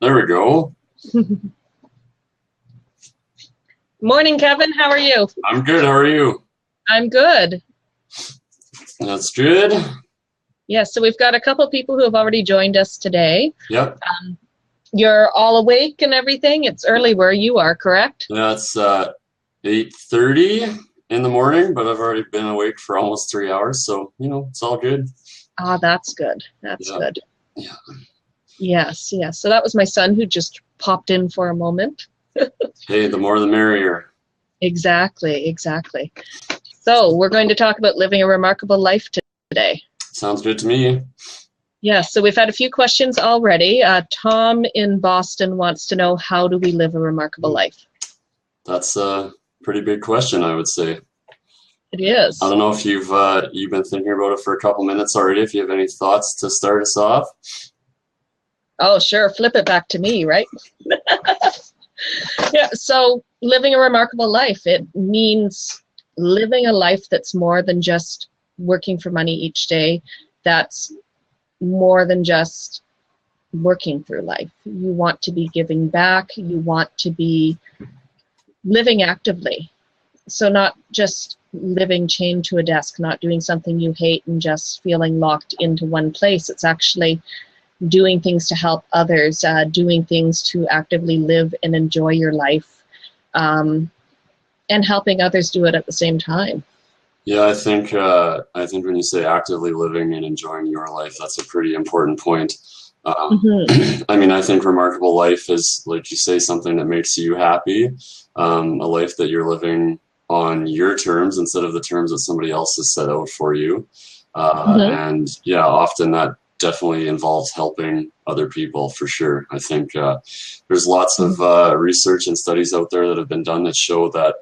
There we go. Morning, Kevin. How are you? I'm good. How are you? I'm good. That's good. Yeah, so we've got a couple of people who have already joined us today. Yep. You're all awake and everything. It's early where you are, correct? That's 8:30 in the morning, but I've already been awake for almost 3 hours, so it's all good. Ah, that's good. That's good. Yeah. Yes. So that was my son who just popped in for a moment. Hey, the more the merrier. Exactly. So we're going to talk about living a remarkable life today. Sounds good to me. Yeah, so we've had a few questions already. Tom in Boston wants to know, how do we live a remarkable life? That's a pretty big question, I would say. It is. I don't know if you've been thinking about it for a couple minutes already, if you have any thoughts to start us off. Oh, sure. Flip it back to me, right? Yeah, so living a remarkable life, it means living a life that's more than just working for money each day, that's more than just working through life. You want to be giving back, you want to be living actively. So not just living chained to a desk, not doing something you hate and just feeling locked into one place. It's actually doing things to help others, doing things to actively live and enjoy your life, and helping others do it at the same time. Yeah, I think when you say actively living and enjoying your life, that's a pretty important point. I mean, I think remarkable life is, like you say, something that makes you happy, a life that you're living on your terms instead of the terms that somebody else has set out for you. And yeah, often that definitely involves helping other people, for sure. I think there's lots of research and studies out there that have been done that show that,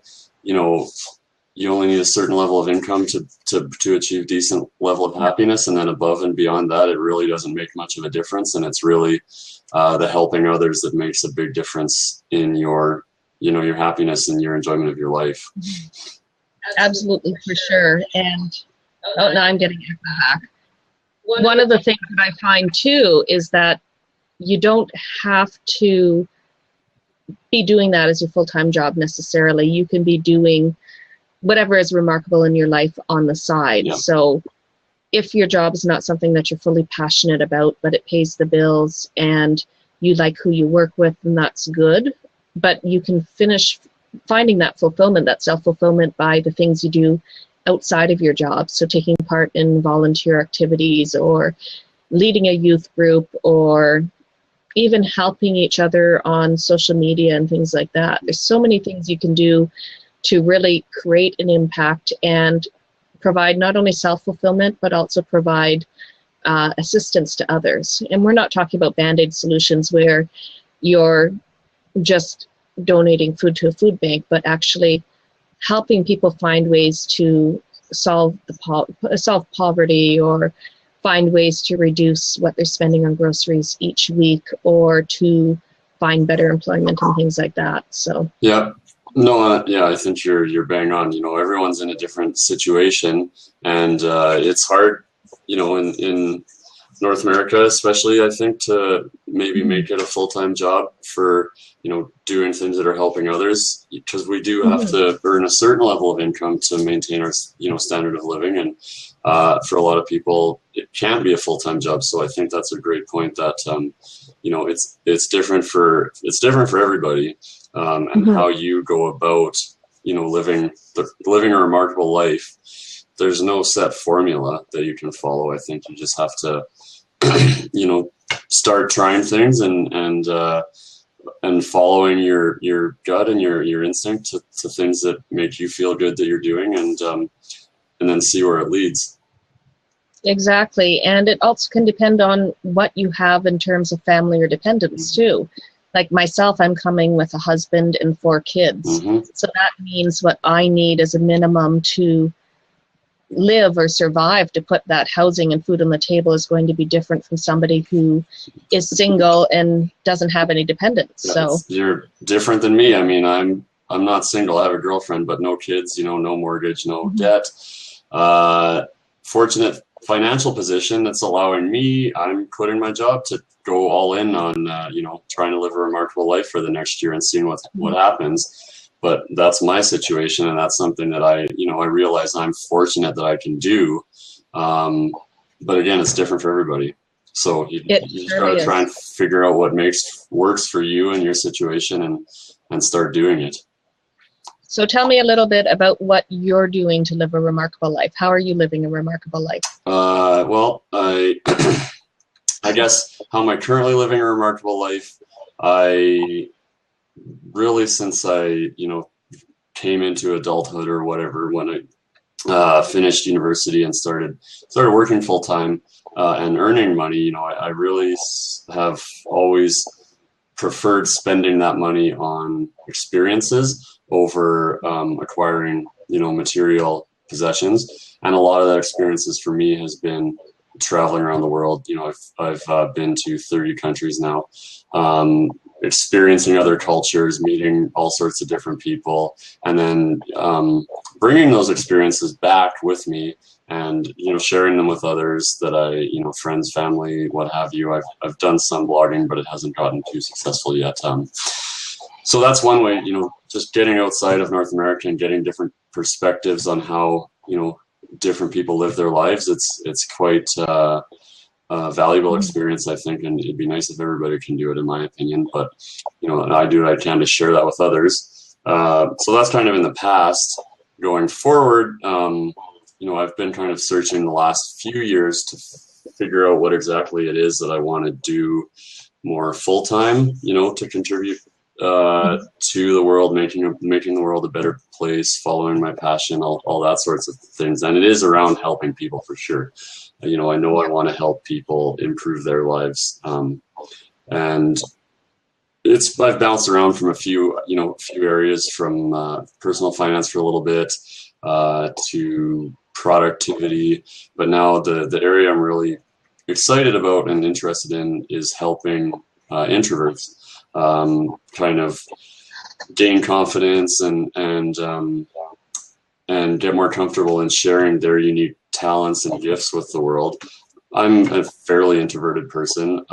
you only need a certain level of income to achieve decent level of happiness, and then above and beyond that, it really doesn't make much of a difference. And it's really the helping others that makes a big difference in your happiness and your enjoyment of your life. Absolutely, for sure. And now I'm getting it back. One of the things that I find too is that you don't have to be doing that as your full-time job necessarily. You can be doing whatever is remarkable in your life on the side. Yeah. So if your job is not something that you're fully passionate about, but it pays the bills and you like who you work with, then that's good. But you can finish finding that fulfillment, that self-fulfillment, by the things you do outside of your job. So taking part in volunteer activities, or leading a youth group, or even helping each other on social media and things like that. There's so many things you can do to really create an impact and provide not only self-fulfillment, but also provide assistance to others. And we're not talking about Band-Aid solutions where you're just donating food to a food bank, but actually helping people find ways to solve poverty, or find ways to reduce what they're spending on groceries each week, or to find better employment and things like that. So yeah. No, yeah, I think you're bang on. Everyone's in a different situation, and it's hard, in North America especially, I think, to maybe make it a full-time job for, doing things that are helping others, because we do have to earn a certain level of income to maintain our, standard of living. And for a lot of people, it can't be a full-time job. So I think that's a great point that, it's different for everybody. And how you go about, living a remarkable life. There's no set formula that you can follow. I think you just have to, start trying things and following your gut and your instinct to things that make you feel good that you're doing, and then see where it leads. Exactly. And it also can depend on what you have in terms of family or dependents too. Like myself, I'm coming with a husband and 4 kids. So that means what I need as a minimum to live or survive, to put that housing and food on the table, is going to be different from somebody who is single and doesn't have any dependents. So you're different than me. I mean, I'm not single. I have a girlfriend, but no kids, no mortgage, no debt. Fortunate financial position that's allowing me, I'm quitting my job to go all in on, trying to live a remarkable life for the next year and seeing what happens. But that's my situation, and that's something that I realize I'm fortunate that I can do. But again, it's different for everybody. So you just got to try and figure out what works for you and your situation, and start doing it. So tell me a little bit about what you're doing to live a remarkable life. How are you living a remarkable life? Well, I guess how am I currently living a remarkable life? I really, since I, came into adulthood or whatever, when I finished university and started working full time and earning money, I really have always preferred spending that money on experiences over acquiring, material possessions. And a lot of that experiences for me has been traveling around the world. I've been to 30 countries now, experiencing other cultures, meeting all sorts of different people, and then bringing those experiences back with me and, sharing them with others that I, friends, family, what have you. I've done some blogging, but it hasn't gotten too successful yet. So that's one way, just getting outside of North America and getting different perspectives on how, different people live their lives. It's quite a valuable experience, I think, and it'd be nice if everybody can do it, in my opinion. But, I do what I can to share that with others. So that's kind of in the past. Going forward, I've been kind of searching the last few years to figure out what exactly it is that I want to do more full-time, to contribute to the world, making the world a better place, following my passion, all that sorts of things. And it is around helping people for sure. I know I want to help people improve their lives. And I've bounced around from a few areas, from personal finance for a little bit to productivity. But now the area I'm really excited about and interested in is helping introverts kind of gain confidence and get more comfortable in sharing their unique talents and gifts with the world. I'm a fairly introverted person,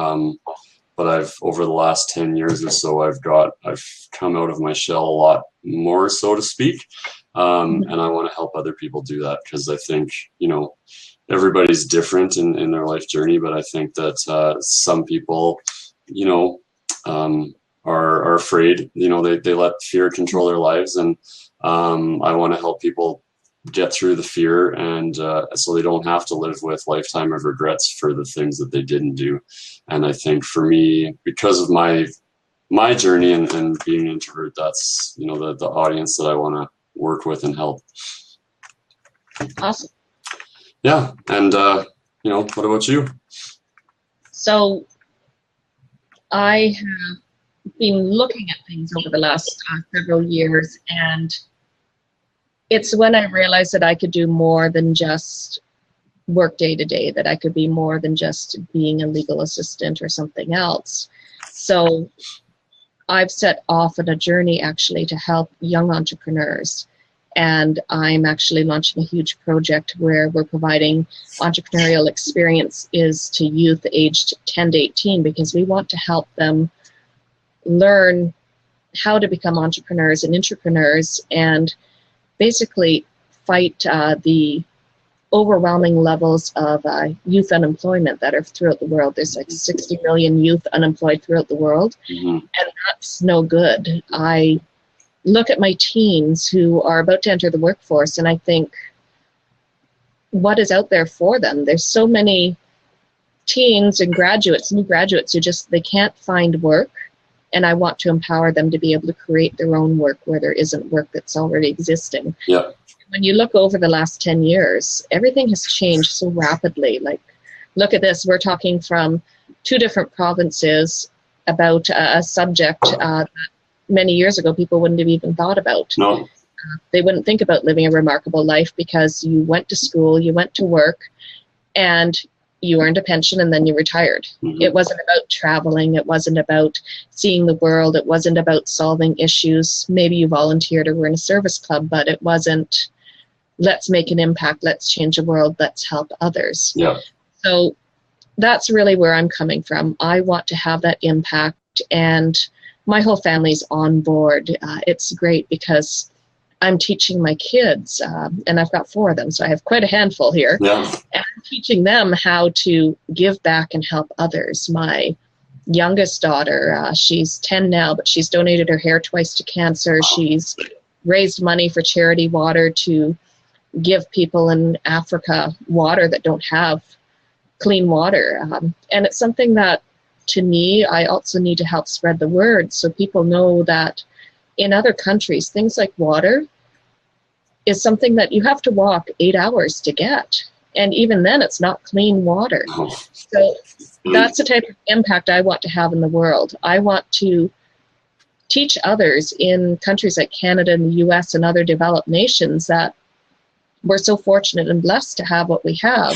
but over the last 10 years or so, I've come out of my shell a lot more, so to speak. And I want to help other people do that, because I think, everybody's different in their life journey, but I think that some people, are afraid, they let fear control their lives. And I want to help people get through the fear, and so they don't have to live with lifetime of regrets for the things that they didn't do. And I think for me, because of my journey and being an introvert, that's, the audience that I want to work with and help. Awesome. Yeah. And, what about you? So I have been looking at things over the last several years, and it's when I realized that I could do more than just work day to day, that I could be more than just being a legal assistant or something else. So I've set off on a journey actually to help young entrepreneurs. And I'm actually launching a huge project where we're providing entrepreneurial experiences to youth aged 10 to 18, because we want to help them learn how to become entrepreneurs and intrapreneurs, and basically fight the overwhelming levels of youth unemployment that are throughout the world. There's like 60 million youth unemployed throughout the world, and that's no good. I look at my teens who are about to enter the workforce, and I think, what is out there for them? There's so many teens and new graduates who they can't find work, and I want to empower them to be able to create their own work where there isn't work that's already existing. Yeah. When you look over the last 10 years, everything has changed so rapidly. Like, look at this, we're talking from 2 different provinces about a subject that many years ago people wouldn't have even thought about. No. They wouldn't think about living a remarkable life because you went to school, you went to work, and you earned a pension, and then you retired. It wasn't about traveling. It wasn't about seeing the world. It wasn't about solving issues. Maybe you volunteered or were in a service club, but it wasn't let's make an impact, let's change the world, let's help others. Yeah. So that's really where I'm coming from. I want to have that impact, and my whole family's on board. It's great because I'm teaching my kids, and I've got 4 of them, so I have quite a handful here. Yeah. And I'm teaching them how to give back and help others. My youngest daughter, she's 10 now, but she's donated her hair twice to cancer. She's raised money for charity water to give people in Africa water that don't have clean water. And it's something that, to me, I also need to help spread the word so people know that in other countries, things like water is something that you have to walk 8 hours to get. And even then, it's not clean water. So that's the type of impact I want to have in the world. I want to teach others in countries like Canada and the US and other developed nations that we're so fortunate and blessed to have what we have.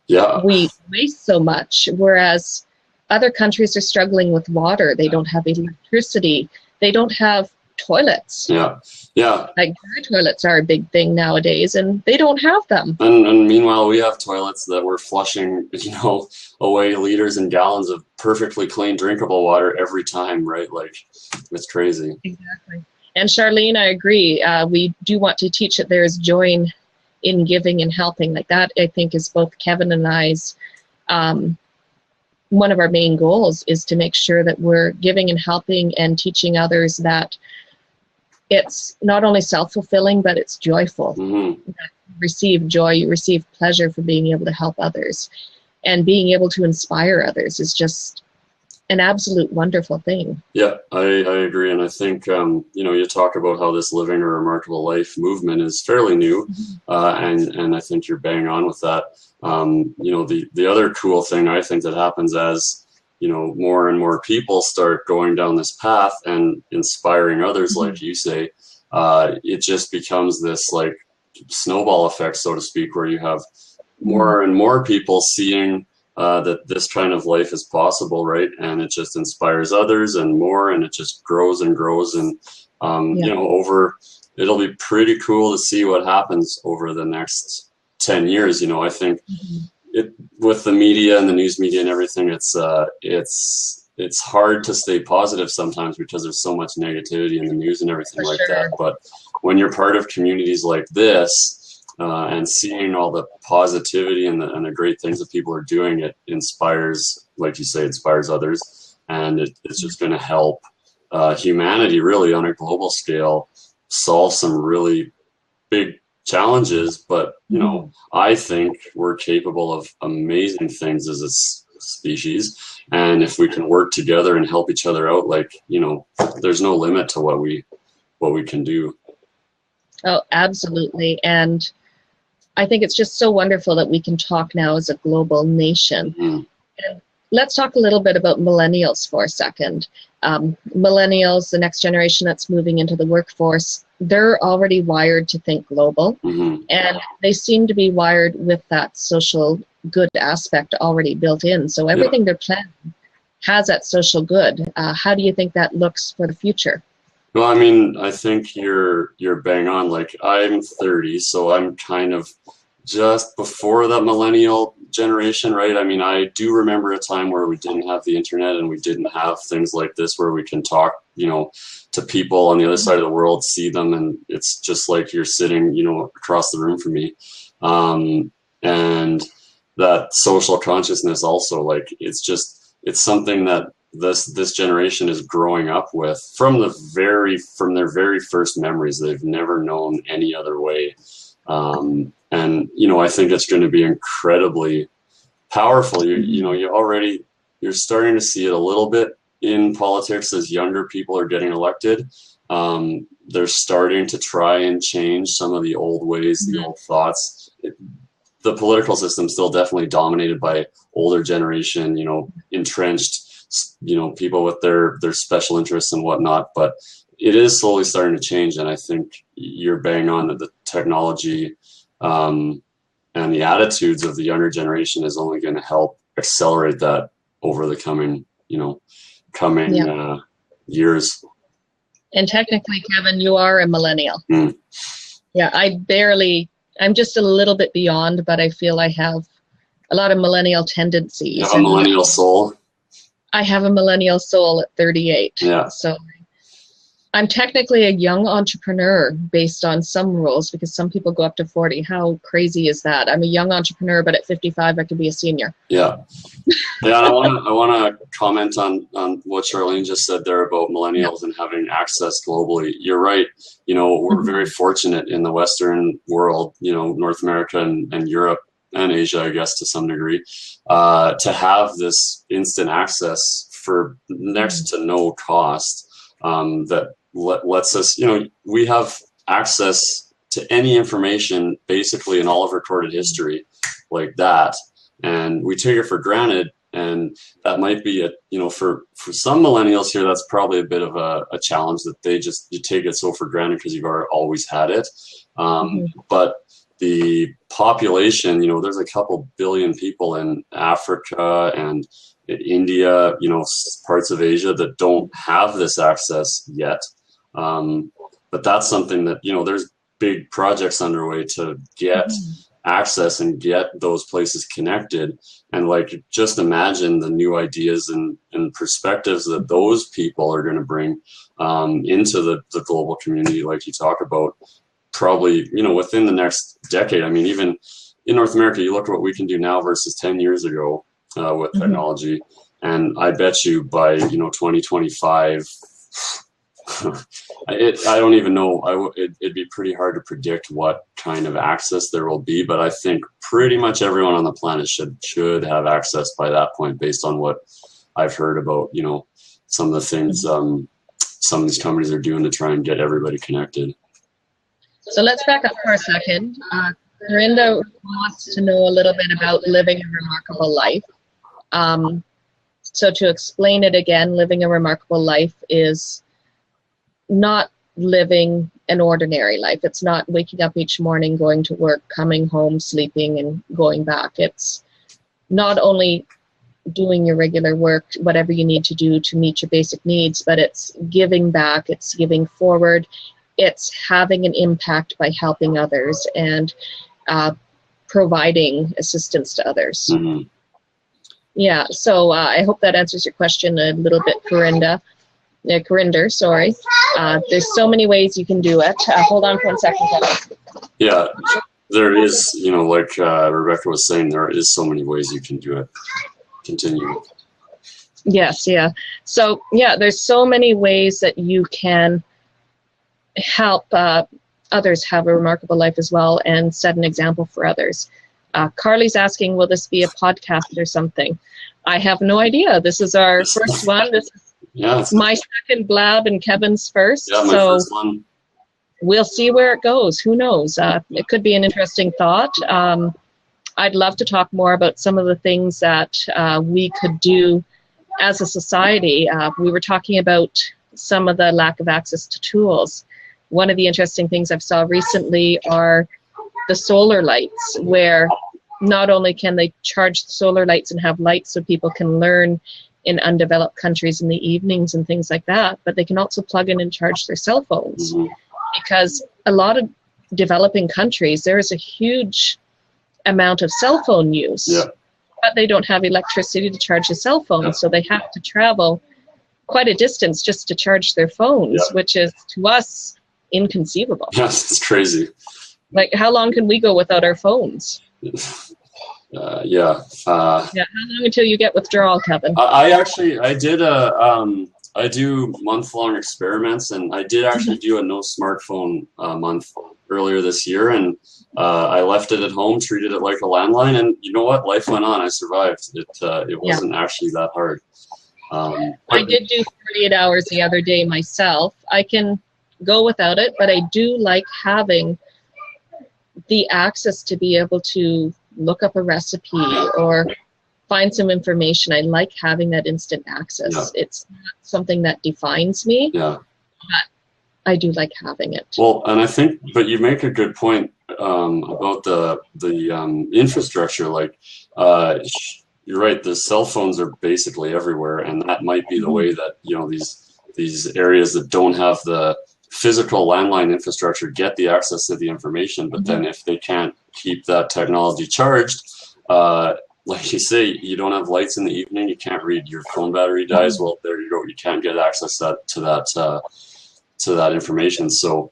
Yeah. We waste so much, whereas other countries are struggling with water. They don't have electricity. They don't have toilets. Yeah. Yeah. Like, dry toilets are a big thing nowadays, and they don't have them. And meanwhile, we have toilets that we're flushing, away liters and gallons of perfectly clean, drinkable water every time, right? Like, it's crazy. Exactly. And Charlene, I agree. We do want to teach that there is joy in giving and helping. Like that, I think, is both Kevin and I's one of our main goals, is to make sure that we're giving and helping and teaching others that it's not only self-fulfilling, but it's joyful. Mm-hmm. You receive joy, you receive pleasure for being able to help others. And being able to inspire others is just an absolute wonderful thing. Yeah, I agree. And I think, you talk about how this Living a Remarkable Life movement is fairly new. And I think you're bang on with that. The other cool thing I think that happens as, more and more people start going down this path and inspiring others, like you say, it just becomes this like snowball effect, so to speak, where you have more and more people seeing that this kind of life is possible, right? And it just inspires others and more, and it just grows and grows. And, it'll be pretty cool to see what happens over the next 10 years. I think with the media and the news media and everything, it's hard to stay positive sometimes because there's so much negativity in the news and everything like that. But when you're part of communities like this, and seeing all the positivity and the great things that people are doing, it inspires, like you say, inspires others. And it's just going to help humanity really on a global scale solve some really big challenges. But, I think we're capable of amazing things as a species. And if we can work together and help each other out, there's no limit to what we can do. Oh, absolutely. And I think it's just so wonderful that we can talk now as a global nation. And let's talk a little bit about millennials for a second. Millennials, the next generation that's moving into the workforce, they're already wired to think global. And they seem to be wired with that social good aspect already built in. So everything they're planning has that social good. How do you think that looks for the future? Well, I mean, I think you're bang on. Like, I'm 30, so I'm kind of just before that millennial generation, right? I mean, I do remember a time where we didn't have the internet and we didn't have things like this where we can talk, to people on the other side of the world, see them, and it's just like you're sitting, across the room from me. And that social consciousness also, like, it's something that this generation is growing up with from their very first memories. They've never known any other way. And, I think it's going to be incredibly powerful. You're starting to see it a little bit in politics as younger people are getting elected. They're starting to try and change some of the old ways, the old thoughts. The political system is still definitely dominated by older generation, entrenched, people with their special interests and whatnot, but it is slowly starting to change. And I think you're bang on that the technology and the attitudes of the younger generation is only going to help accelerate that over the coming years. And technically, Kevin, you are a millennial. Yeah, I barely I'm just a little bit beyond, but I feel I have a lot of millennial tendencies. You have a millennial soul? I have a millennial soul at 38. Yeah. So I'm technically a young entrepreneur based on some rules, because some people go up to 40. How crazy is that? I'm a young entrepreneur, but at 55, I could be a senior. Yeah. Yeah, and I want to comment on what Charlene just said there about millennials and having access globally. You're right. You know, we're very fortunate in the Western world, you know, North America and Europe and Asia, I guess, to some degree, to have this instant access for next to no cost, that lets us, you know, we have access to any information basically in all of recorded history like that. And we take it for granted. And that might be you know, for some millennials here, that's probably a bit of a challenge, that you take it so for granted because you've always had it. But the population, you know, there's a couple billion people in Africa and in India, you know, parts of Asia that don't have this access yet. But that's something that, you know, there's big projects underway to get access and get those places connected. And like, just imagine the new ideas and perspectives that those people are going to bring into the global community, like you talk about, probably, you know, within the next decade. I mean, even in North America, you look at what we can do now versus 10 years ago with technology. And I bet you by, you know, 2025, I don't even know. It'd be pretty hard to predict what kind of access there will be, but I think pretty much everyone on the planet should have access by that point, based on what I've heard about, you know, some of the things some of these companies are doing to try and get everybody connected. So let's back up for a second. Corinda wants to know a little bit about living a remarkable life. So to explain it again, living a remarkable life is not living an ordinary life. It's not waking up each morning, going to work, coming home, sleeping, and going back. It's not only doing your regular work, whatever you need to do to meet your basic needs, but it's giving back, it's giving forward, it's having an impact by helping others and providing assistance to others. Yeah, so I hope that answers your question a little bit, Corinder, sorry. There's so many ways you can do it. Hold on for 1 second, guys. Yeah, there is, you know, like Rebecca was saying, there is so many ways you can do it. Continue. Yes, yeah. So, yeah, there's so many ways that you can help others have a remarkable life as well and set an example for others. Carly's asking, will this be a podcast or something? I have no idea. This is our first one. This is my second blab and Kevin's first. Yeah, my first one. We'll see where it goes. Who knows? It could be an interesting thought. I'd love to talk more about some of the things that we could do as a society. We were talking about some of the lack of access to tools. One of the interesting things I've saw recently are the solar lights, where not only can they charge the solar lights and have lights so people can learn in undeveloped countries in the evenings and things like that, but they can also plug in and charge their cell phones. Because a lot of developing countries, there is a huge amount of cell phone use, but they don't have electricity to charge a cell phone, so they have to travel quite a distance just to charge their phones, which is, to us, inconceivable. Yes, it's crazy. Like, how long can we go without our phones? How long until you get withdrawal, Kevin? I do month-long experiments, and I did actually do a no smartphone month earlier this year, and I left it at home, treated it like a landline, and you know what? Life went on. I survived. It wasn't actually that hard. I did do 48 hours the other day myself. I can go without it, but I do like having the access to be able to look up a recipe or find some information. I like having that instant access. It's not something that defines me, but I do like having it. Well, and I think, but you make a good point about the infrastructure. Like, you're right, the cell phones are basically everywhere, and that might be the way that, you know, these areas that don't have the physical landline infrastructure get the access to the information, but then if they can't keep that technology charged, like you say, you don't have lights in the evening, you can't read, your phone battery dies, well, there you go, you can't get access to that information. So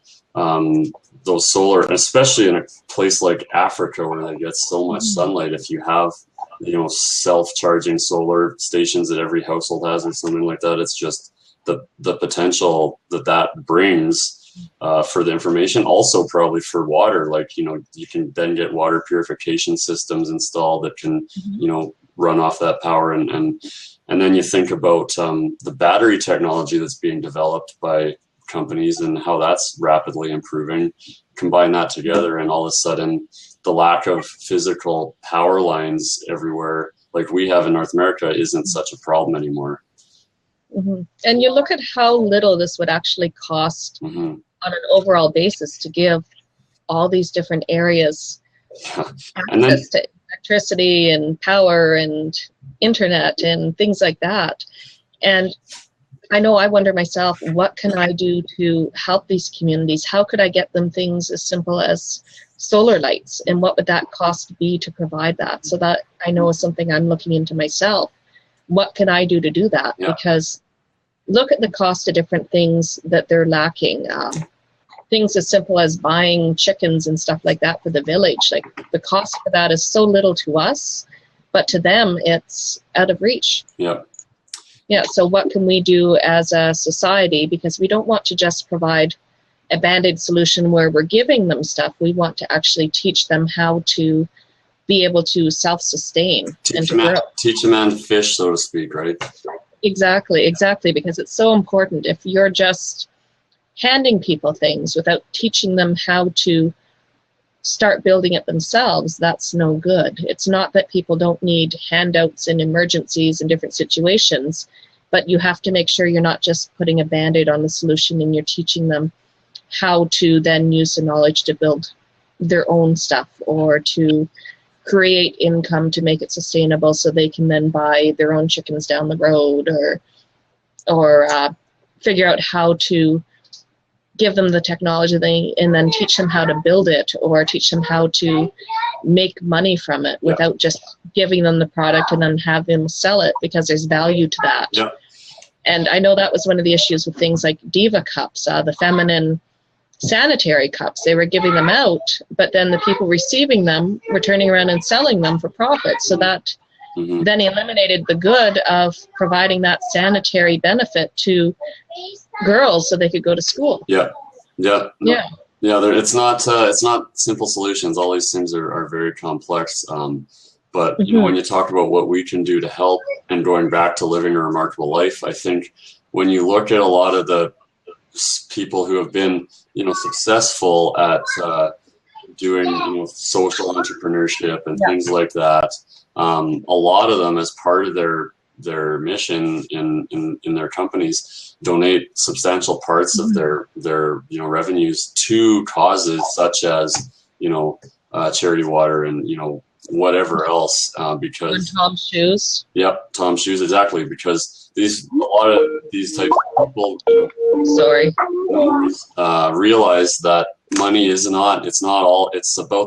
those solar, especially in a place like Africa where they get so much sunlight, if you have, you know, self-charging solar stations that every household has or something like that, it's just the potential that brings for the information. Also probably for water, like, you know, you can then get water purification systems installed that can, you know, run off that power. And then you think about the battery technology that's being developed by companies and how that's rapidly improving. Combine that together, and all of a sudden the lack of physical power lines everywhere like we have in North America isn't such a problem anymore. And you look at how little this would actually cost on an overall basis to give all these different areas access to electricity and power and internet and things like that. And I know I wonder myself, what can I do to help these communities? How could I get them things as simple as solar lights? And what would that cost be to provide that? So that I know is something I'm looking into myself. What can I do to do that? Yeah. Because look at the cost of different things that they're lacking. Things as simple as buying chickens and stuff like that for the village. Like, the cost for that is so little to us, but to them it's out of reach. Yeah, so what can we do as a society? Because we don't want to just provide a Band-Aid solution where we're giving them stuff. We want to actually teach them how to be able to self-sustain and to grow. Teach a man to fish, so to speak, right? Exactly, because it's so important. If you're just handing people things without teaching them how to start building it themselves, that's no good. It's not that people don't need handouts in emergencies and different situations, but you have to make sure you're not just putting a Band-Aid on the solution, and you're teaching them how to then use the knowledge to build their own stuff or to create income to make it sustainable so they can then buy their own chickens down the road, or figure out how to give them the technology and then teach them how to build it, or teach them how to make money from it without just giving them the product and then have them sell it, because there's value to that. And I know that was one of the issues with things like Diva cups, the feminine sanitary cups. They were giving them out, but then the people receiving them were turning around and selling them for profit. So that then eliminated the good of providing that sanitary benefit to girls so they could go to school. It's not simple solutions. All these things are very complex. But you know, when you talk about what we can do to help, and going back to living a remarkable life, I think when you look at a lot of the people who have been, you know, successful at doing, you know, social entrepreneurship and things like that, a lot of them, as part of their mission in their companies, donate substantial parts of their you know, revenues to causes such as, you know, charity water and, you know, whatever else, because and Tom's shoes. Yep, Tom's shoes, exactly, because a lot of these types of people, realize that money it's about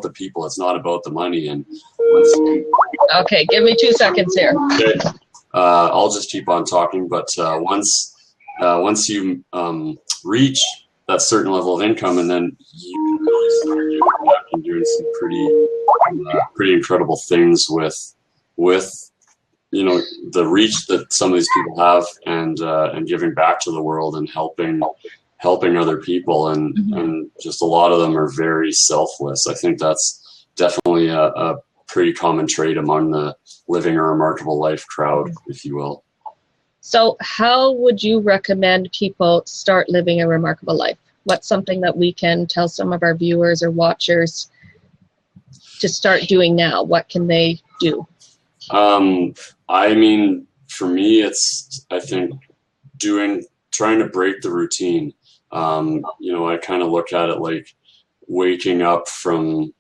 the people, it's not about the money. And okay, give me 2 seconds here. Okay. I'll just keep on talking, but once you reach that certain level of income, and then you can really start giving back and doing some pretty incredible things with you know, the reach that some of these people have, and giving back to the world and helping other people, and just a lot of them are very selfless. I think that's definitely a pretty common trait among the living a remarkable life crowd, if you will. So how would you recommend people start living a remarkable life? What's something that we can tell some of our viewers or watchers to start doing now? What can they do? I mean, for me, it's, I think, trying to break the routine. You know, I kind of look at it like waking up from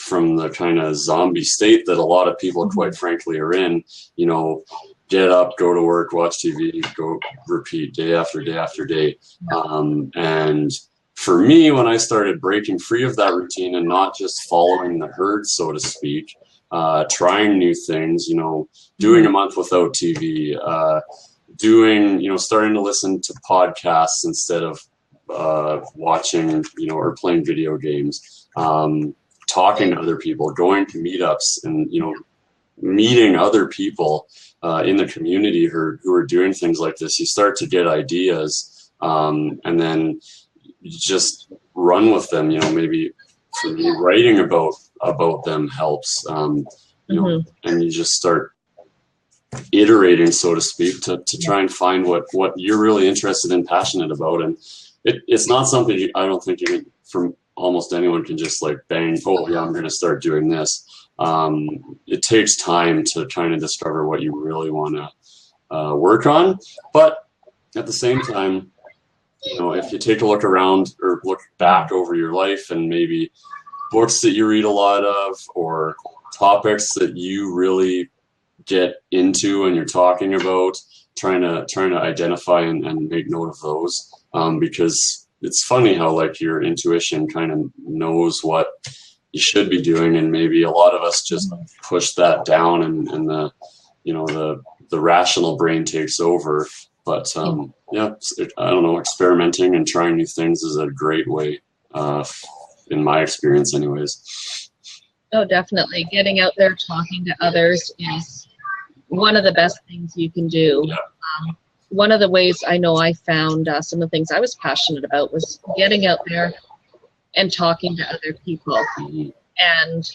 the kind of zombie state that a lot of people, quite frankly, are in. You know, get up, go to work, watch TV, go repeat day after day after day. And for me, when I started breaking free of that routine and not just following the herd, so to speak, trying new things, doing a month without TV, starting to listen to podcasts instead of watching, or playing video games, talking to other people, going to meetups, and, meeting other people in the community who are doing things like this. You start to get ideas, and then you just run with them. Maybe for me, writing about them helps. And you just start iterating, so to speak, to try and find what you're really interested in, passionate about. And it's not something I don't think from almost anyone can just like bang, oh yeah, I'm going to start doing this. It takes time to kind of discover what you really want to work on. But at the same time, if you take a look around or look back over your life and maybe books that you read a lot of or topics that you really get into and you're talking about, trying to identify and make note of those, because it's funny how like your intuition kind of knows what you should be doing, and maybe a lot of us just push that down, and the rational brain takes over. But I don't know, experimenting and trying new things is a great way, in my experience anyways. Oh, definitely. Getting out there, talking to others is one of the best things you can do. Yeah. One of the ways I know I found some of the things I was passionate about was getting out there and talking to other people. Mm-hmm. And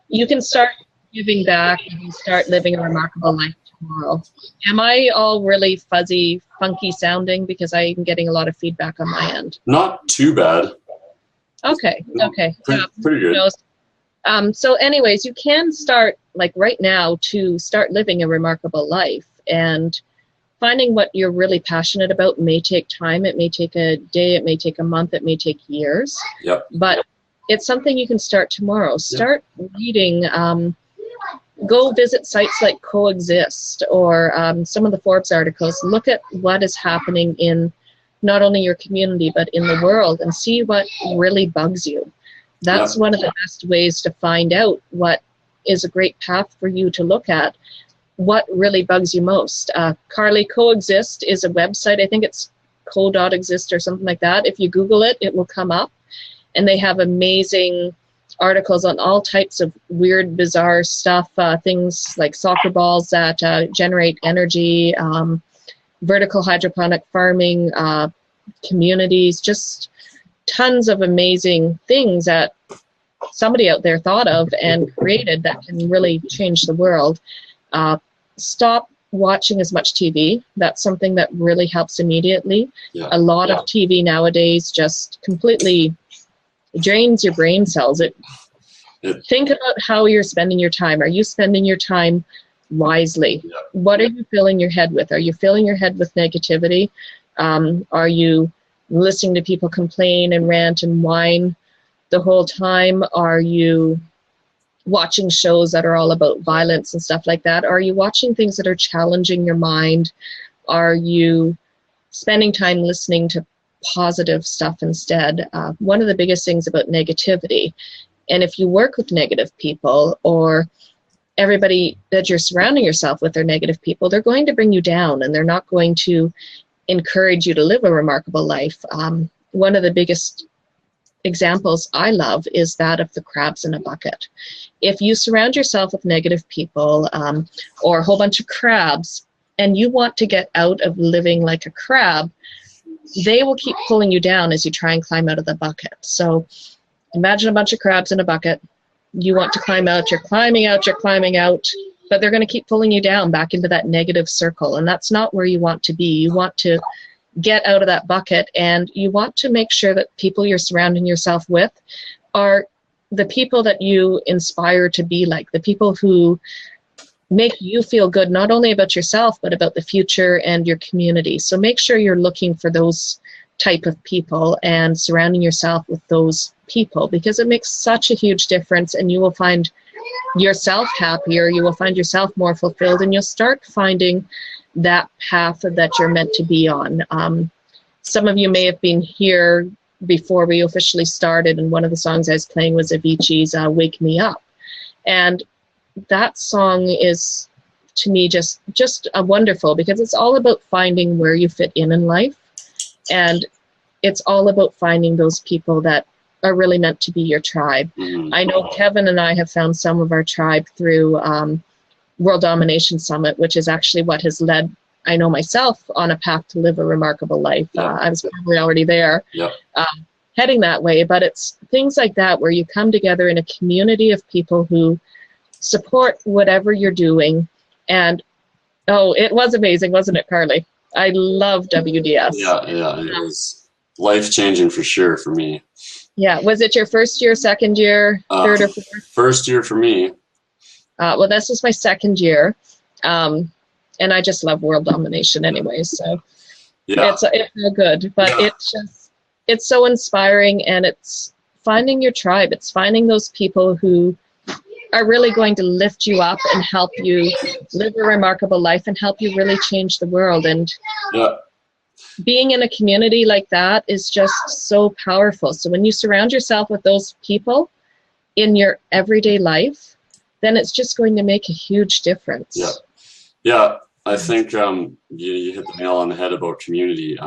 you can start giving back, you can start living a remarkable life tomorrow. Am I all really fuzzy, funky sounding? Because I'm getting a lot of feedback on my end. Not too bad. Okay. Pretty good. So anyways, you can start like right now to start living a remarkable life, and finding what you're really passionate about may take time. It may take a day, it may take a month, it may take years. Yep. But it's something you can start tomorrow. Start reading. Go visit sites like Coexist or some of the Forbes articles. Look at what is happening in not only your community but in the world, and see what really bugs you. That's one of the best ways to find out what is a great path for you to look at. What really bugs you most. Carly, Coexist is a website. I think it's co.exist or something like that. If you Google it, it will come up. And they have amazing articles on all types of weird, bizarre stuff. Things like soccer balls that generate energy, vertical hydroponic farming, communities, just tons of amazing things that somebody out there thought of and created that can really change the world. Stop watching as much TV. That's something that really helps immediately. A lot of TV nowadays just completely drains your brain cells. Think about how you're spending your time. Are you spending your time wisely? What are you filling your head with? Are you filling your head with negativity? Are you listening to people complain and rant and whine the whole time? Are you watching shows that are all about violence and stuff like that? Are you watching things that are challenging your mind? Are you spending time listening to positive stuff instead? One of the biggest things about negativity, and if you work with negative people, or everybody that you're surrounding yourself with are negative people, they're going to bring you down, and they're not going to encourage you to live a remarkable life. One of the biggest examples I love is that of the crabs in a bucket. If you surround yourself with negative people, or a whole bunch of crabs, and you want to get out of living like a crab, they will keep pulling you down as you try and climb out of the bucket. So imagine a bunch of crabs in a bucket. You want to climb out, you're climbing out, but they're going to keep pulling you down back into that negative circle, and that's not where you want to be. You want to get out of that bucket, and you want to make sure that people you're surrounding yourself with are the people that you inspire to be like, the people who make you feel good, not only about yourself, but about the future and your community. So make sure you're looking for those type of people and surrounding yourself with those people, because it makes such a huge difference, and you will find yourself happier, you will find yourself more fulfilled, and you'll start finding that path that you're meant to be on. Some of you may have been here before we officially started, and one of the songs I was playing was Avicii's Wake Me Up. And that song is, to me, just wonderful, because it's all about finding where you fit in life. And it's all about finding those people that are really meant to be your tribe. I know Kevin and I have found some of our tribe through World Domination Summit, which is actually what has led, I know myself, on a path to live a remarkable life. I was probably already there, heading that way. But it's things like that where you come together in a community of people who support whatever you're doing. And, oh, it was amazing, wasn't it, Carly? I love WDS. Yeah, it was life-changing for sure for me. Yeah. Was it your first year, second year, third or fourth? First year for me. Well, this was my second year. And I just love world domination anyway. So it's all good. But it's so inspiring, and it's finding your tribe. It's finding those people who are really going to lift you up and help you live a remarkable life and help you really change the world. And being in a community like that is just so powerful. So when you surround yourself with those people in your everyday life, then it's just going to make a huge difference. Yeah, I think you hit the nail on the head about community.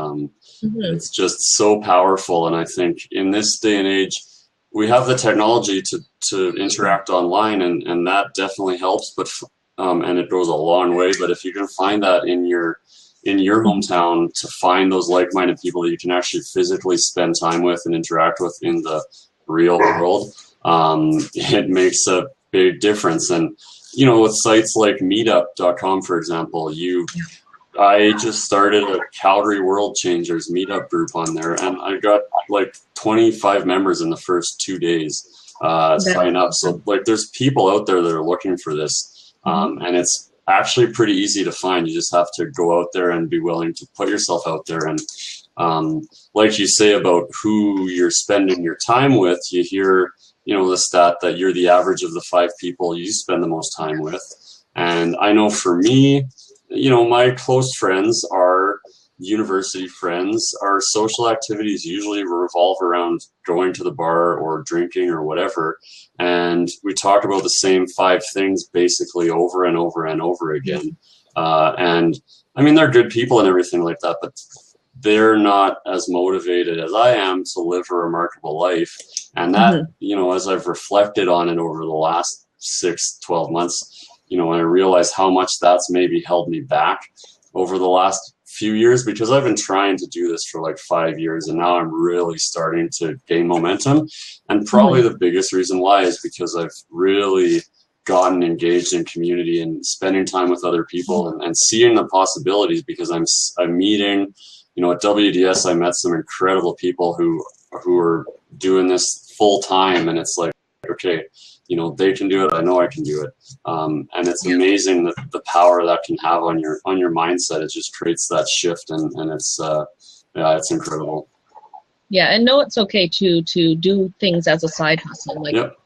It's just so powerful. And I think in this day and age, we have the technology to interact online, and that definitely helps, but and it goes a long way. But if you can find that in your hometown, to find those like-minded people that you can actually physically spend time with and interact with in the real world, it makes a big difference. And you know, with sites like meetup.com, for example, I just started a Calgary World Changers meetup group on there, and I got like 25 members in the first 2 days sign up. So like, there's people out there that are looking for this, and it's actually pretty easy to find. You just have to go out there and be willing to put yourself out there. And like you say about who you're spending your time with, you hear, you know, the stat that you're the average of the 5 people you spend the most time with. And I know for me, you know, my close friends are university friends. Our social activities usually revolve around going to the bar or drinking or whatever. And we talk about the same 5 things basically over and over and over again. And I mean, they're good people and everything like that, but they're not as motivated as I am to live a remarkable life. And that, you know, as I've reflected on it over the last 6-12 months, you know, and I realize how much that's maybe held me back over the last few years, because I've been trying to do this for like 5 years, and now I'm really starting to gain momentum. And probably the biggest reason why is because I've really gotten engaged in community and spending time with other people and seeing the possibilities, because I'm meeting, you know, at WDS, I met some incredible people who are doing this full time, and it's like, okay, you know, they can do it. I know I can do it. And it's amazing the power that can have on your mindset. It just creates that shift, and it's it's incredible. Yeah, and know it's okay to do things as a side hustle. Like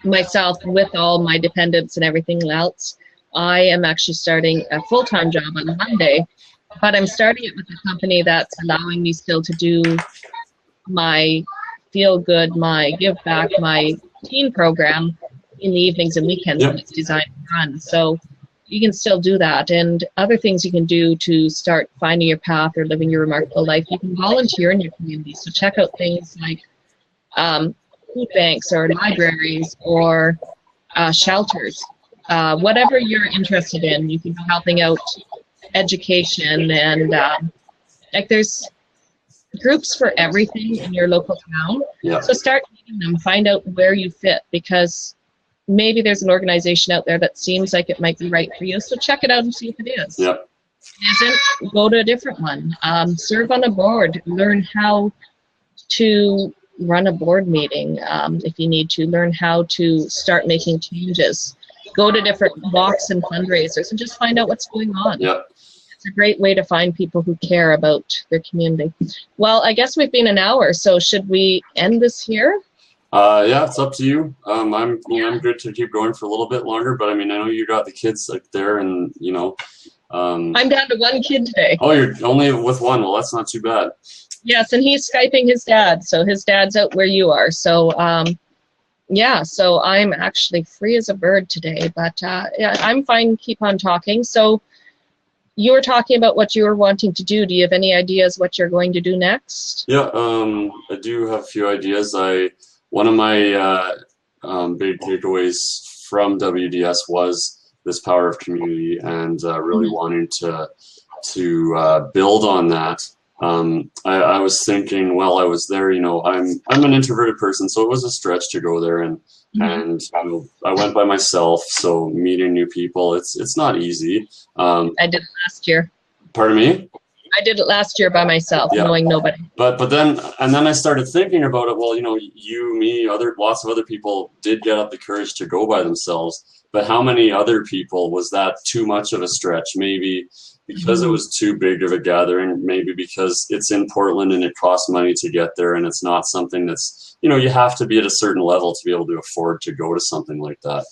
myself, with all my dependents and everything else, I am actually starting a full-time job on Monday, but I'm starting it with a company that's allowing me still to do my feel good, my give back, my teen program in the evenings and weekends when it's designed to run. So you can still do that. And other things you can do to start finding your path or living your remarkable life, you can volunteer in your community. So check out things like food banks or libraries or shelters. Whatever you're interested in, you can be helping out education, and like there's groups for everything in your local town. So start meeting them, find out where you fit, because maybe there's an organization out there that seems like it might be right for you. So check it out and see if it is. If it isn't, go to a different one. Serve on a board. Learn how to run a board meeting if you need to. Learn how to start making changes. Go to different walks and fundraisers and just find out what's going on. It's a great way to find people who care about their community. Well, I guess we've been an hour, so should we end this here? Yeah, it's up to you. I'm good to keep going for a little bit longer, but I mean, I know you got the kids like there, and I'm down to one kid today. oh, you're only with one. Well, that's not too bad. Yes, and he's Skyping his dad, so his dad's out where you are. So, yeah, so I'm actually free as a bird today, but yeah, I'm fine. Keep on talking. So you were talking about what you were wanting to do. Do you have any ideas what you're going to do next? Yeah, I do have a few ideas. One of my big takeaways from WDS was this power of community, and really wanting to build on that. I was thinking while I was there, I'm an introverted person, so it was a stretch to go there, and I went by myself, so meeting new people, it's not easy. I did it last year. Pardon me? I did it last year by myself, knowing nobody. But then I started thinking about it. Well, you, me, lots of other people did get up the courage to go by themselves. But how many other people was that too much of a stretch? Maybe because it was too big of a gathering. Maybe because it's in Portland and it costs money to get there, and it's not something that's you have to be at a certain level to be able to afford to go to something like that.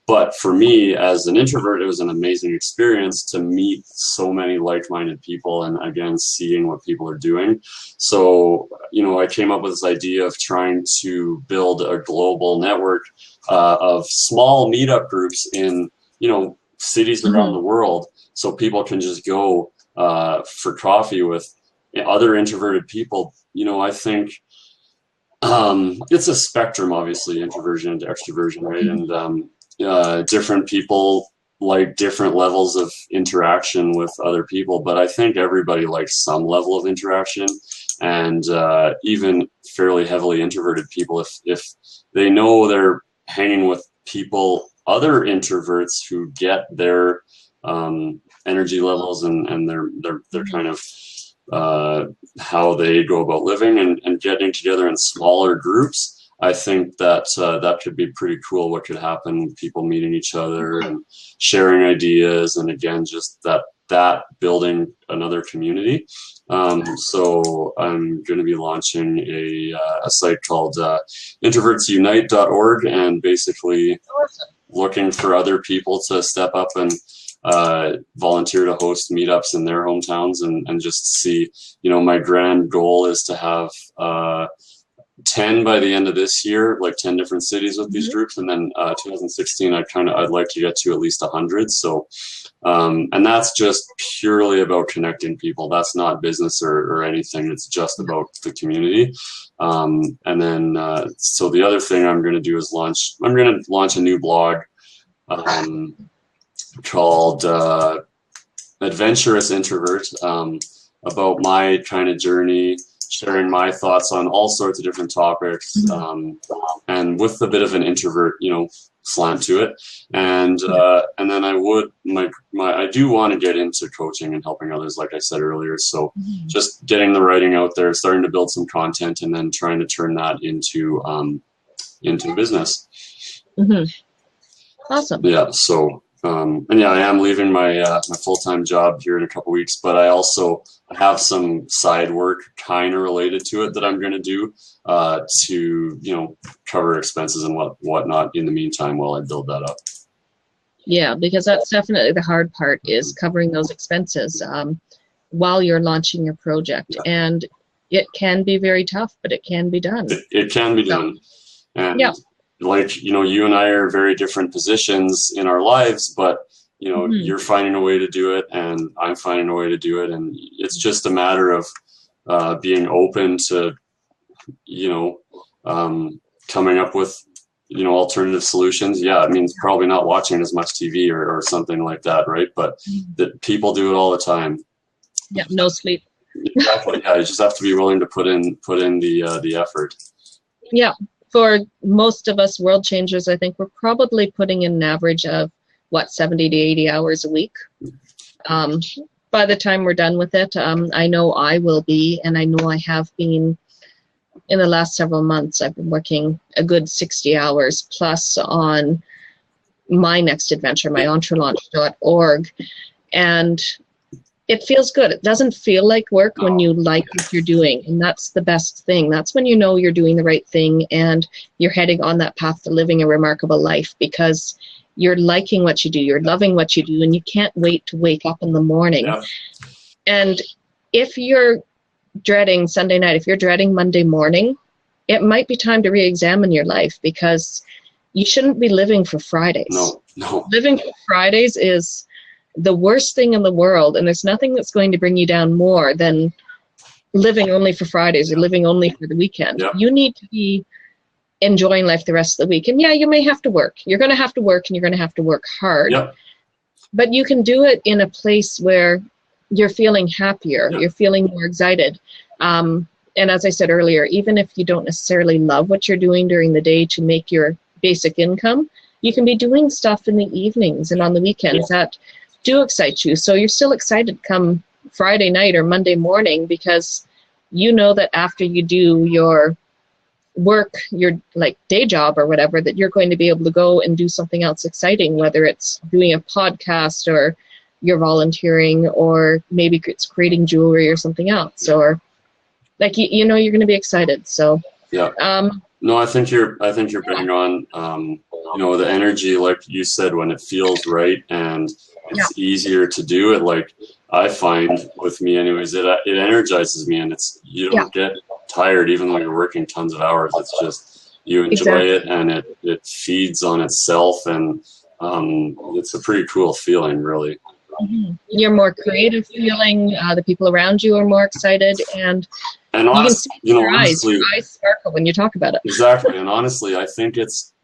But for me, as an introvert, it was an amazing experience to meet so many like-minded people, and again, seeing what people are doing. So, I came up with this idea of trying to build a global network of small meetup groups in, cities around the world, so people can just go for coffee with other introverted people. I think it's a spectrum, obviously, introversion to extroversion, right? And different people like different levels of interaction with other people, but I think everybody likes some level of interaction, and even fairly heavily introverted people, if they know they're hanging with people, other introverts who get their energy levels and their kind of how they go about living, and getting together in smaller groups. I think that that could be pretty cool. What could happen? People meeting each other and sharing ideas, and again, just that building another community. So I'm going to be launching a site called introvertsunite.org, and basically looking for other people to step up and volunteer to host meetups in their hometowns, and just see, my grand goal is to have 10 by the end of this year, like 10 different cities with these groups, and then 2016 I'd like to get to at least 100. So and that's just purely about connecting people. That's not business or anything. It's just about the community. And then so the other thing I'm going to do is launch a new blog called Adventurous Introvert, about my kind of journey, sharing my thoughts on all sorts of different topics, and with a bit of an introvert, slant to it. And then I do want to get into coaching and helping others, like I said earlier. So just getting the writing out there, starting to build some content, and then trying to turn that into business. Awesome. Yeah. So. And yeah, I am leaving my full-time job here in a couple weeks, but I also have some side work kind of related to it that I'm going to do to cover expenses and whatnot in the meantime while I build that up. Yeah, because that's definitely the hard part, is covering those expenses while you're launching your project, and it can be very tough, but it can be done. It can be done, and like, you and I are very different positions in our lives, but, you're finding a way to do it, and I'm finding a way to do it. And it's just a matter of being open to, coming up with, alternative solutions. Yeah, it means probably not watching as much TV or something like that, right? But that people do it all the time. Yeah, no sleep. Exactly. Yeah, you just have to be willing to put in the effort. Yeah. For most of us world changers, I think we're probably putting in an average of 70 to 80 hours a week. By the time we're done with it, I know I will be, and I know I have been in the last several months. I've been working a good 60 hours plus on my next adventure, my entrelaunch.org. And it feels good. It doesn't feel like work when you like what you're doing. And that's the best thing. That's when you know you're doing the right thing and you're heading on that path to living a remarkable life, because you're liking what you do, you're loving what you do, and you can't wait to wake up in the morning. Yeah. And if you're dreading Sunday night, if you're dreading Monday morning, it might be time to re-examine your life, because you shouldn't be living for Fridays. No. Living for Fridays is the worst thing in the world, and there's nothing that's going to bring you down more than living only for Fridays or living only for the weekend. Yep. You need to be enjoying life the rest of the week. And yeah, you may have to work. You're going to have to work, and you're going to have to work hard. Yep. But you can do it in a place where you're feeling happier, you're feeling more excited. And as I said earlier, even if you don't necessarily love what you're doing during the day to make your basic income, you can be doing stuff in the evenings and on the weekends that do excite you. So you're still excited come Friday night or Monday morning, because you know that after you do your work, your like day job or whatever, that you're going to be able to go and do something else exciting, whether it's doing a podcast or you're volunteering, or maybe it's creating jewelry or something else, or like you know you're going to be excited. So no, I think you're bang on. You know, the energy, like you said, when it feels right and it's easier to do it. Like I find with me, anyways, it energizes me, and you don't get tired even though you're working tons of hours. It's just you enjoy it, and it feeds on itself, and it's a pretty cool feeling, really. Mm-hmm. You're more creative feeling. The people around you are more excited, and honestly, your eyes sparkle when you talk about it. Exactly, and honestly, I think it's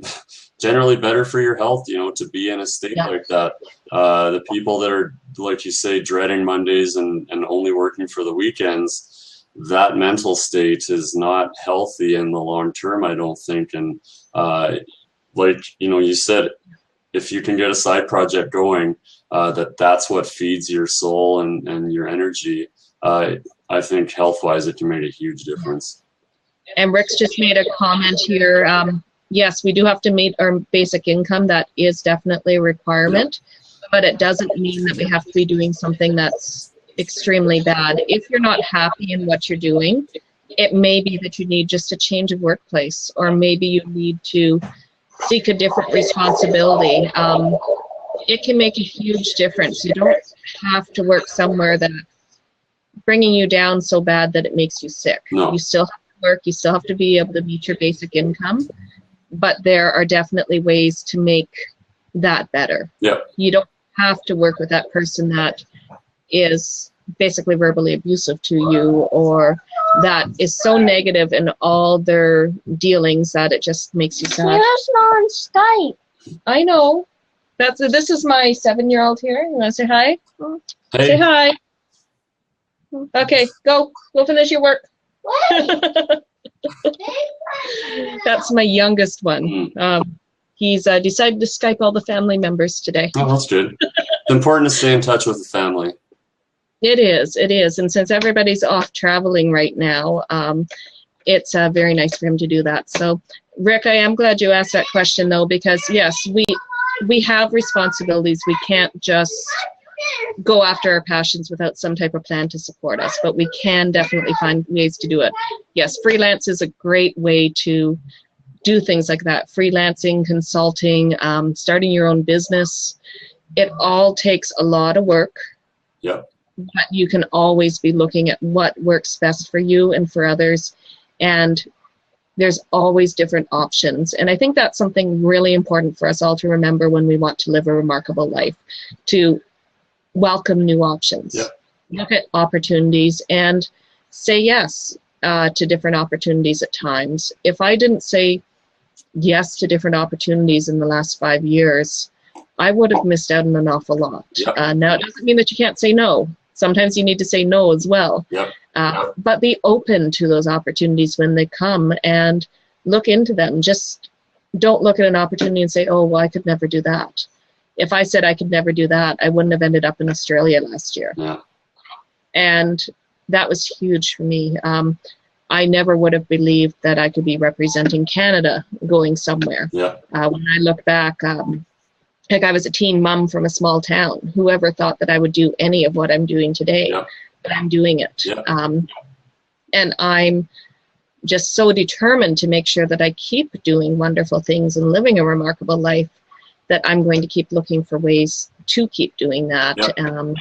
generally better for your health, you know, to be in a state like that. The people that are, like you say, dreading Mondays and only working for the weekends, that mental state is not healthy in the long term, I don't think. And like, you know, you said, if you can get a side project going, that's what feeds your soul and your energy, I think health-wise it can make a huge difference. And Rick's just made a comment here. Yes, we do have to meet our basic income. That is definitely a requirement, but it doesn't mean that we have to be doing something that's extremely bad. If you're not happy in what you're doing, it may be that you need just a change of workplace, or maybe you need to seek a different responsibility. It can make a huge difference. You don't have to work somewhere that's bringing you down so bad that it makes you sick. No. You still have to work. You still have to be able to meet your basic income. But there are definitely ways to make that better. Yeah. You don't have to work with that person that is basically verbally abusive to you, or that is so negative in all their dealings that it just makes you sad. That's not on Skype. I know. This is my 7-year-old here. You want to say hi? Hey. Say hi. Okay, go finish your work. That's my youngest one. He's decided to Skype all the family members today. Oh, that's good. It's important to stay in touch with the family. It is. And since everybody's off traveling right now, it's very nice for him to do that. So, Rick, I am glad you asked that question, though, because, yes, we have responsibilities. We can't just go after our passions without some type of plan to support us, but we can definitely find ways to do it. Yes, freelance is a great way to do things like that. Freelancing, consulting, starting your own business. It all takes a lot of work. Yeah. But you can always be looking at what works best for you and for others. And there's always different options. And I think that's something really important for us all to remember when we want to live a remarkable life, to welcome new options. Yeah. Look at opportunities and say yes to different opportunities at times. If I didn't say yes to different opportunities in the last 5 years, I would have missed out on an awful lot. Yeah. Now, it doesn't mean that you can't say no. Sometimes you need to say no as well. Yeah. But be open to those opportunities when they come and look into them. Just don't look at an opportunity and say, oh, well, I could never do that. If I said I could never do that, I wouldn't have ended up in Australia last year. Yeah. And that was huge for me. I never would have believed that I could be representing Canada going somewhere. Yeah. When I look back, Like, I was a teen mom from a small town. Whoever thought that I would do any of what I'm doing today? Yeah. But I'm doing it. Yeah. And I'm just so determined to make sure that I keep doing wonderful things and living a remarkable life that I'm going to keep looking for ways to keep doing that. Yeah.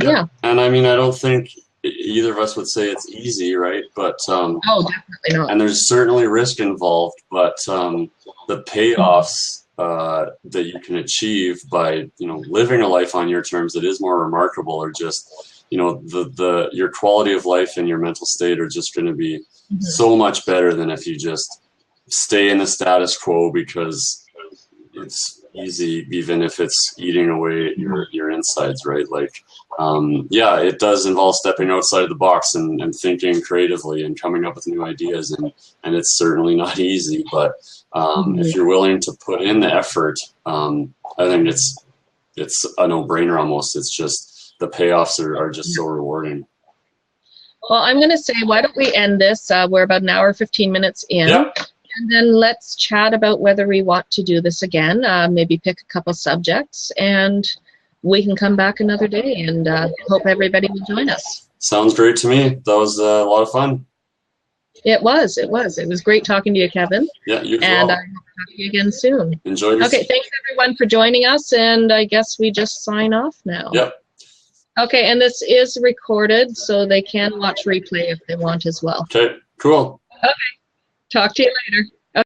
Yeah. And I mean, I don't think either of us would say it's easy, right? But oh, definitely not. and there's certainly risk involved, but the payoffs that you can achieve by, you know, living a life on your terms that is more remarkable, or just, you know, your quality of life and your mental state are just going to be so much better than if you just stay in the status quo because it's easy, even if it's eating away your insides, right? Like, yeah, it does involve stepping outside the box and thinking creatively and coming up with new ideas, and it's certainly not easy, but if you're willing to put in the effort, I think it's a no-brainer almost. It's just the payoffs are just so rewarding. Well, I'm going to say, why don't we end this? We're about an hour, 15 minutes in. Yeah. And then let's chat about whether we want to do this again, maybe pick a couple subjects, and we can come back another day, and hope everybody will join us. Sounds great to me. That was a lot of fun. It was. It was great talking to you, Kevin. Yeah, you as and well. I hope to talk to you again soon. Enjoy your Okay, thanks everyone for joining us, and I guess we just sign off now. Yep. Okay, and this is recorded, so they can watch replay if they want as well. Okay, cool. Okay, talk to you later.